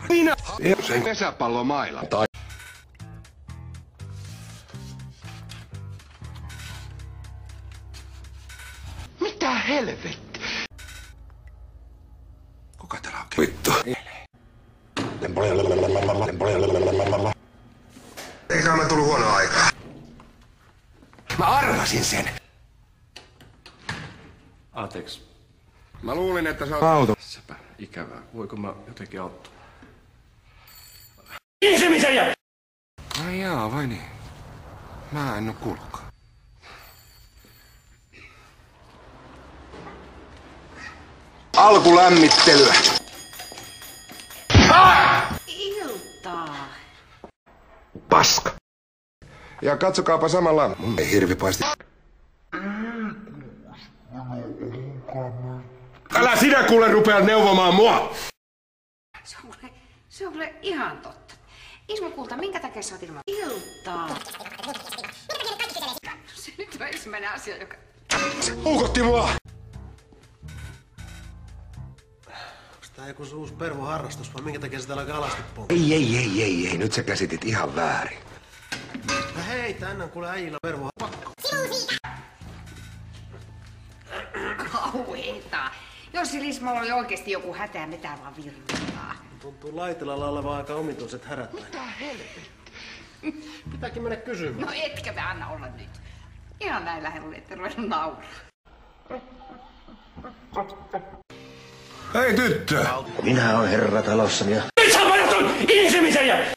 Minä! Sen pesäpallomailla. Mitä helvetti? Kuka täällä on? Vittu. Eikä ole tullut huonoa aikaa. Mä arvasin sen. Anteeksi. Mä luulin, että sä oot auto. Sepä ikävää. Voiko mä jotenkin auttaa? Ihmisiä! Ai jaa, vai niin? Mä en oo kuullutkaan. Alkulämmittelyä. Iltaa. Paska. Ja katsokaapa samalla. Mun ei hirvipaisti. Älä sinä kuule rupea neuvomaan mua! Se on kuule ihan totta. Ismo kulta, minkä takia sä oot ilman iltaa? Se nyt on ensimmäinen asia, joka... Puukotti mua! Onks tää joku uusi pervoharrastus vai minkä takia sä täällä kalasti pomppaa? Ei, nyt sä käsitit ihan väärin. No hei, tänne on kuule äijillä pervoharrastus. Kauheeta. Jos Lismolla oli oikeesti joku hätä, mitä vaan virtaa. Tuntuu Laitilalla olevan aika omituiset härät. Mitä helvetti? Pitääkin mennä kysymään. No etkä me anna olla nyt. Ihan näin lähellä, että ruveta nauraa. Hei tyttö! Minä oon herra talossani ja... Nyt sä pajaton! Ihmisiä!